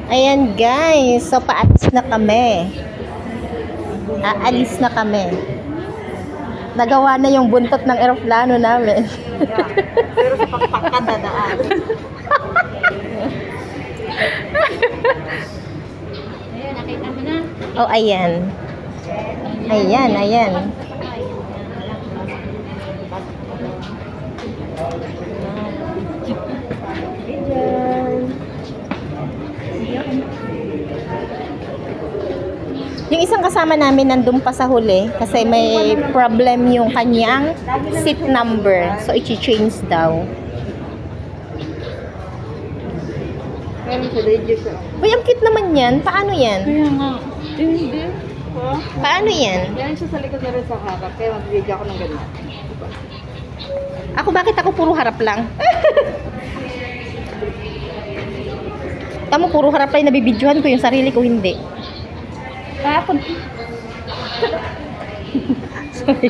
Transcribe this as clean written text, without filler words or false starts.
Ayan guys, so paalis na kami. Aalis na kami. Nagawa na yung buntot ng eroplano namin. Yeah. Pero sa pakpakan na daan. Ayan, nakita mo na. Oh, ayan. Ayan, ayan. Yung isang kasama namin nandun pa sa huli kasi may problem yung kanyang seat number. So, i-change daw. Uy, ang cute naman yan. Paano yan? Kaya nga. Hindi. Paano yan? Yan siya sa likod na rin sa harap. Kaya mag-video ako ng ganyan. Ako, bakit ako puro harap lang? Tamo, puro harap lang nabibidyohan ko yung sarili ko, hindi. Kahapon. Sorry.